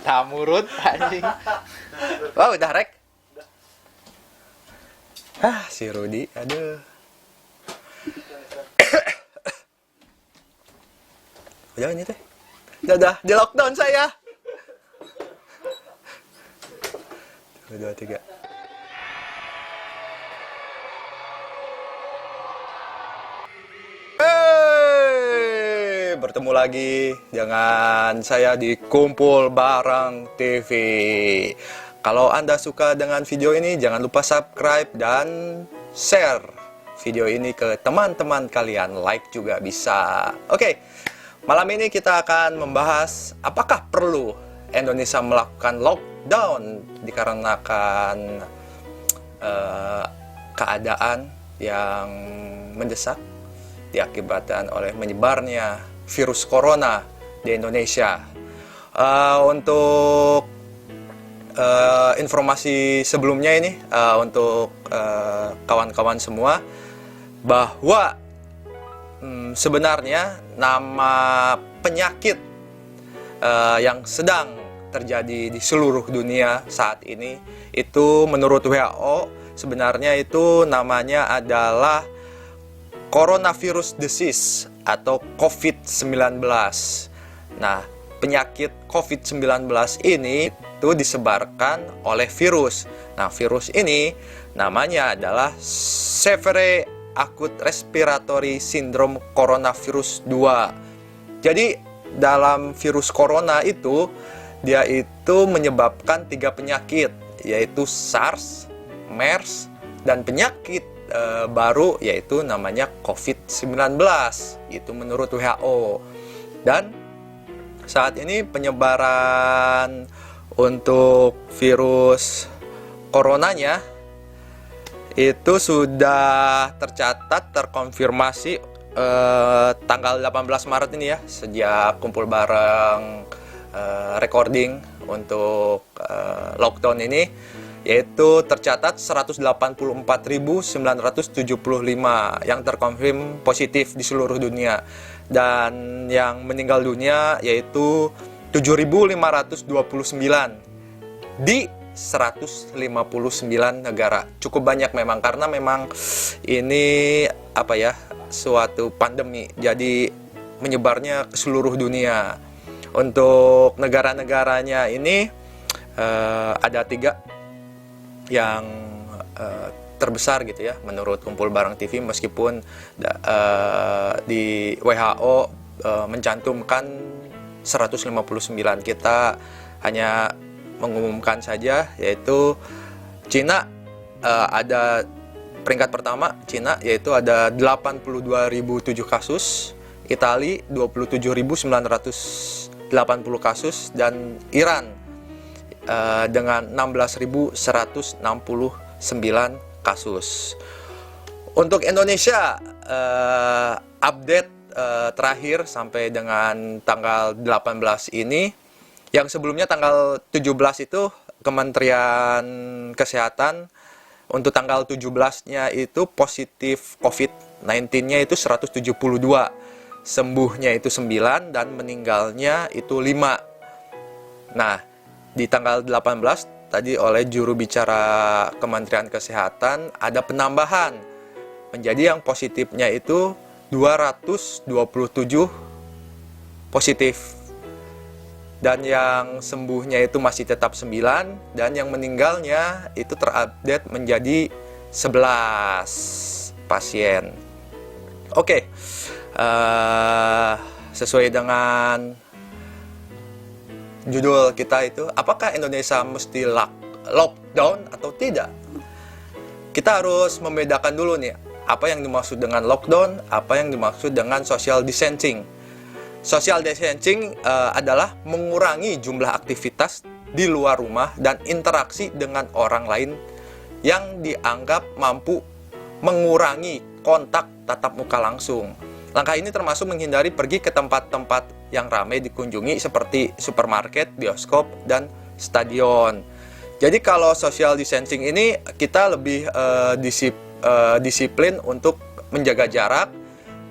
Tamurut anjing. Wah, udah rek. Si Rudi, aduh. Udah ini teh. Udah, di lockdown saya. 1, 2, 3. Bertemu lagi dengan saya di Kumpul Bareng TV. Kalau Anda suka dengan video ini, jangan lupa subscribe dan share video ini ke teman-teman kalian. Like juga bisa. Oke, malam ini kita akan membahas apakah perlu Indonesia melakukan lockdown dikarenakan keadaan yang mendesak diakibatkan oleh menyebarnya virus corona di Indonesia. Untuk informasi sebelumnya ini, untuk kawan-kawan semua, bahwa sebenarnya nama penyakit yang sedang terjadi di seluruh dunia saat ini itu menurut WHO sebenarnya itu namanya adalah coronavirus disease atau COVID-19. Nah, penyakit COVID-19 ini itu disebarkan oleh virus. Nah, virus ini namanya adalah Severe Acute Respiratory Syndrome Coronavirus 2. Jadi, dalam virus corona itu, dia itu menyebabkan 3 penyakit, yaitu SARS, MERS, dan penyakit baru yaitu namanya COVID-19. Itu menurut WHO. Dan saat ini penyebaran untuk virus coronanya itu sudah tercatat, terkonfirmasi tanggal 18 Maret ini ya, sejak Kumpul Bareng recording untuk lockdown ini, yaitu tercatat 184.975 yang terkonfirm positif di seluruh dunia, dan yang meninggal dunia yaitu 7.529 di 159 negara. Cukup banyak memang, karena memang ini suatu pandemi, jadi menyebarnya ke seluruh dunia. Untuk negara-negaranya ini ada 3 yang terbesar gitu ya menurut Kumpul Bareng TV, meskipun di WHO mencantumkan 159. Kita hanya mengumumkan saja, yaitu Cina ada peringkat pertama, Cina, yaitu ada 82.007 kasus, Italia 27.980 kasus, dan Iran dengan 16.169 kasus. Untuk Indonesia, update terakhir sampai dengan tanggal 18 ini, yang sebelumnya tanggal 17 itu Kementerian Kesehatan untuk tanggal 17-nya itu positif COVID-19-nya itu 172, sembuhnya itu 9, dan meninggalnya itu 5. Nah, di tanggal 18 tadi oleh juru bicara Kementerian Kesehatan ada penambahan menjadi yang positifnya itu 227 positif, dan yang sembuhnya itu masih tetap 9, dan yang meninggalnya itu terupdate menjadi 11 pasien. Oke, sesuai dengan judul kita itu, apakah Indonesia mesti lockdown atau tidak? Kita harus membedakan dulu nih, apa yang dimaksud dengan lockdown, apa yang dimaksud dengan social distancing. Social distancing adalah mengurangi jumlah aktivitas di luar rumah dan interaksi dengan orang lain yang dianggap mampu mengurangi kontak tatap muka langsung. Langkah ini termasuk menghindari pergi ke tempat-tempat yang ramai dikunjungi seperti supermarket, bioskop, dan stadion. Jadi kalau social distancing ini kita lebih disiplin untuk menjaga jarak,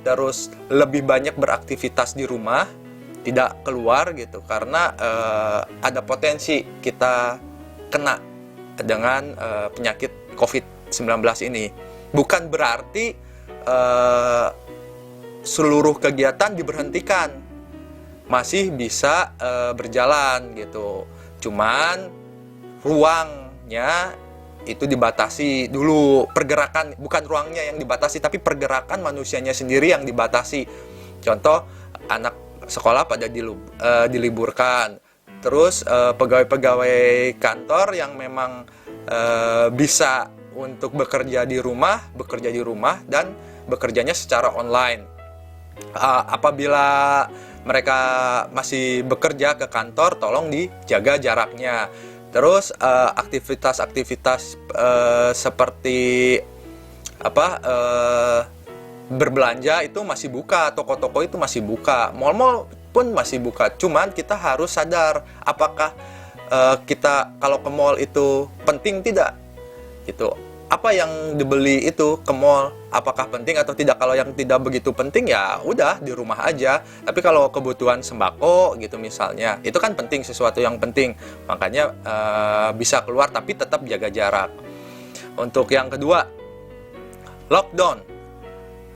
terus lebih banyak beraktivitas di rumah, tidak keluar gitu karena ada potensi kita kena dengan penyakit COVID-19 ini. Bukan berarti seluruh kegiatan diberhentikan, masih bisa berjalan gitu. Cuman ruangnya itu dibatasi dulu, pergerakan, bukan ruangnya yang dibatasi, tapi pergerakan manusianya sendiri yang dibatasi. Contoh, anak sekolah pada diliburkan, terus pegawai-pegawai kantor yang memang bisa untuk bekerja di rumah dan bekerjanya secara online. Apabila mereka masih bekerja ke kantor, tolong dijaga jaraknya. Terus aktivitas-aktivitas seperti berbelanja itu masih buka, toko-toko itu masih buka, mal-mal pun masih buka. Cuman kita harus sadar apakah kita kalau ke mall itu penting tidak gitu. Apa yang dibeli itu ke mall apakah penting atau tidak? Kalau yang tidak begitu penting ya udah di rumah aja. Tapi kalau kebutuhan sembako gitu misalnya, itu kan penting, sesuatu yang penting. Makanya bisa keluar tapi tetap jaga jarak. Untuk yang kedua, lockdown.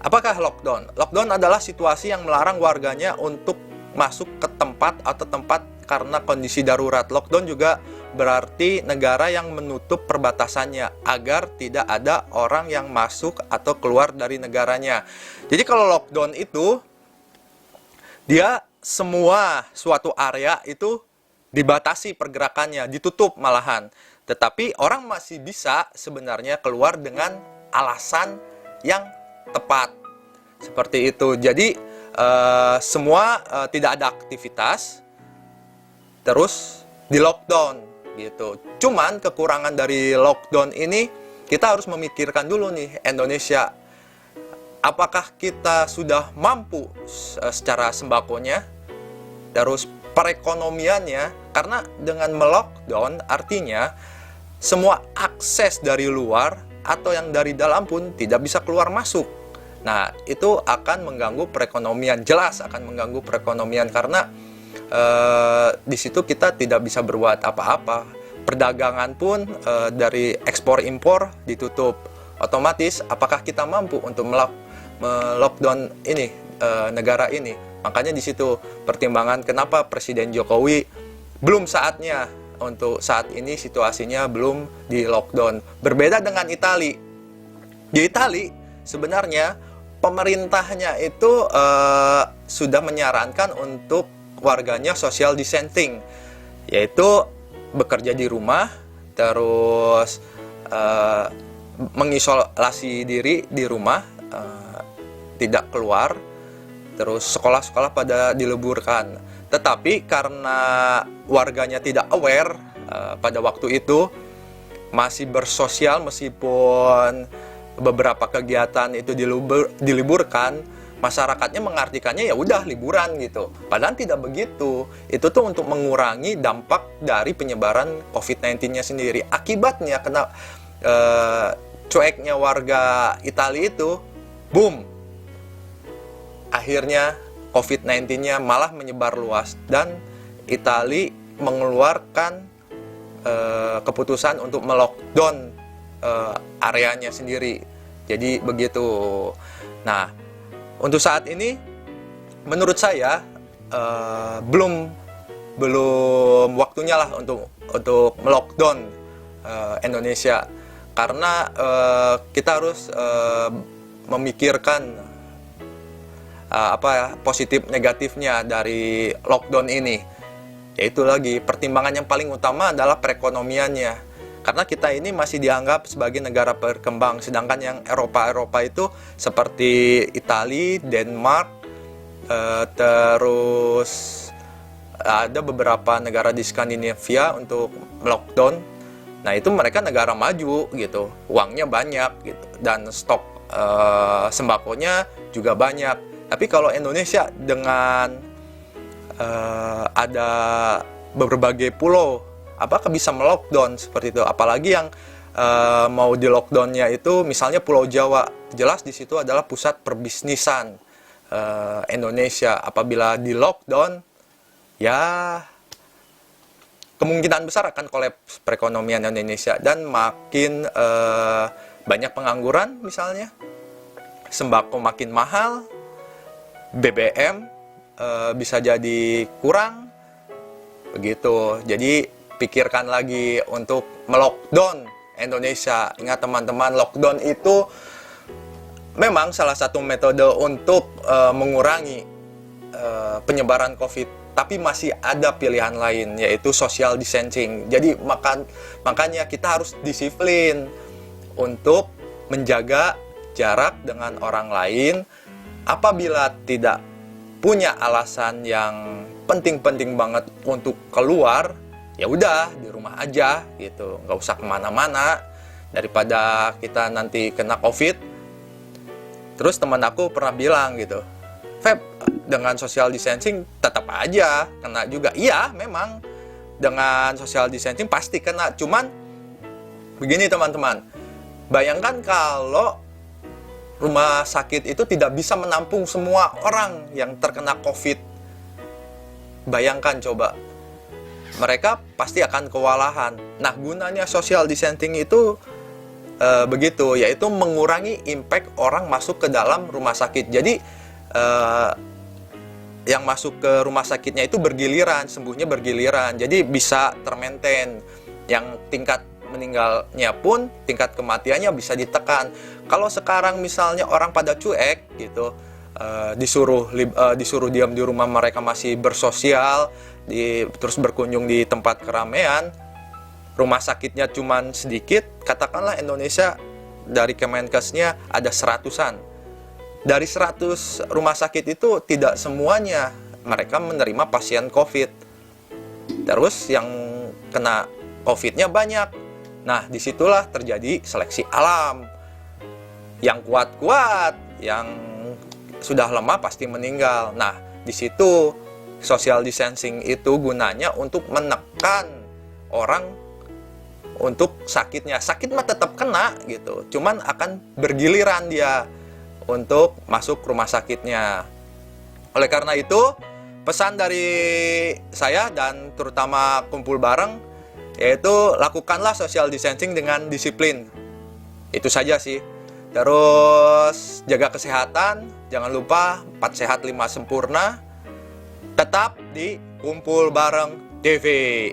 Apakah lockdown? Lockdown adalah situasi yang melarang warganya untuk masuk ke tempat atau tempat karena kondisi darurat. Lockdown juga berarti negara yang menutup perbatasannya agar tidak ada orang yang masuk atau keluar dari negaranya. Jadi kalau lockdown itu, dia semua suatu area itu dibatasi pergerakannya, ditutup malahan. Tetapi orang masih bisa sebenarnya keluar dengan alasan yang tepat seperti itu. Jadi semua tidak ada aktivitas, terus di lockdown gitu. Cuman kekurangan dari lockdown ini, kita harus memikirkan dulu nih, Indonesia, apakah kita sudah mampu secara sembakonya, terus perekonomiannya. Karena dengan melockdown artinya semua akses dari luar atau yang dari dalam pun tidak bisa keluar masuk. Nah, itu akan mengganggu perekonomian, jelas akan mengganggu perekonomian karena di situ kita tidak bisa berbuat apa-apa. Perdagangan pun dari ekspor impor ditutup. Otomatis apakah kita mampu untuk melockdown ini negara ini? Makanya di situ pertimbangan kenapa Presiden Jokowi belum saatnya, untuk saat ini situasinya belum di lockdown. Berbeda dengan Italia. Di Italia sebenarnya pemerintahnya itu sudah menyarankan untuk warganya social distancing, yaitu bekerja di rumah, terus mengisolasi diri di rumah, tidak keluar, terus sekolah-sekolah pada diliburkan. Tetapi karena warganya tidak aware pada waktu itu, masih bersosial meskipun beberapa kegiatan itu diliburkan, masyarakatnya mengartikannya ya udah liburan gitu. Padahal tidak begitu. Itu tuh untuk mengurangi dampak dari penyebaran COVID-19-nya sendiri. Akibatnya kena cueknya warga Italia itu, boom. Akhirnya COVID-19-nya malah menyebar luas dan Italia mengeluarkan keputusan untuk melockdown areanya sendiri. Jadi begitu. Nah, untuk saat ini menurut saya belum waktunya lah untuk melockdown Indonesia, karena kita harus memikirkan positif negatifnya dari lockdown ini. Yaitu lagi pertimbangan yang paling utama adalah perekonomiannya. Karena kita ini masih dianggap sebagai negara berkembang, sedangkan yang Eropa itu seperti Italia, Denmark, terus ada beberapa negara di Skandinavia untuk lockdown. Nah, itu mereka negara maju gitu, uangnya banyak gitu, dan stok sembakonya juga banyak. Tapi kalau Indonesia dengan ada berbagai pulau, apakah bisa melockdown seperti itu? Apalagi yang mau di lockdownnya itu misalnya Pulau Jawa, jelas di situ adalah pusat perbisnisan Indonesia. Apabila di lockdown, ya kemungkinan besar akan kolaps perekonomian Indonesia dan makin banyak pengangguran misalnya, sembako makin mahal, BBM bisa jadi kurang, begitu. Jadi pikirkan lagi untuk melockdown Indonesia. Ingat teman-teman, lockdown itu memang salah satu metode untuk mengurangi penyebaran COVID. Tapi masih ada pilihan lain, yaitu social distancing. Jadi makanya kita harus disiplin untuk menjaga jarak dengan orang lain. Apabila tidak punya alasan yang penting-penting banget untuk keluar, ya udah di rumah aja gitu, nggak usah kemana-mana daripada kita nanti kena COVID. Terus teman aku pernah bilang gitu, Feb, dengan social distancing tetap aja kena juga. Iya, memang dengan social distancing pasti kena. Cuman begini teman-teman, bayangkan kalau rumah sakit itu tidak bisa menampung semua orang yang terkena COVID. Bayangkan coba, mereka pasti akan kewalahan. Nah, gunanya social distancing itu begitu, yaitu mengurangi impact orang masuk ke dalam rumah sakit. Jadi yang masuk ke rumah sakitnya itu bergiliran, sembuhnya bergiliran, jadi bisa termaintain. Yang tingkat meninggalnya pun, tingkat kematiannya bisa ditekan. Kalau sekarang misalnya orang pada cuek gitu, disuruh diam di rumah, mereka masih bersosial, terus berkunjung di tempat keramaian, rumah sakitnya cuman sedikit, katakanlah Indonesia dari Kemenkesnya ada 100-an. Dari 100 rumah sakit itu tidak semuanya mereka menerima pasien COVID. Terus yang kena COVID-nya banyak. Nah, disitulah terjadi seleksi alam. Yang kuat-kuat, yang sudah lemah pasti meninggal. Nah, disitu social distancing itu gunanya untuk menekan orang untuk sakitnya. Sakit mah tetap kena gitu, cuman akan bergiliran dia untuk masuk rumah sakitnya. Oleh karena itu, pesan dari saya dan terutama kumpul bareng, yaitu lakukanlah social distancing dengan disiplin. Itu saja sih. Terus jaga kesehatan, jangan lupa 4 sehat 5 sempurna. Tetap di Kumpul Bareng TV.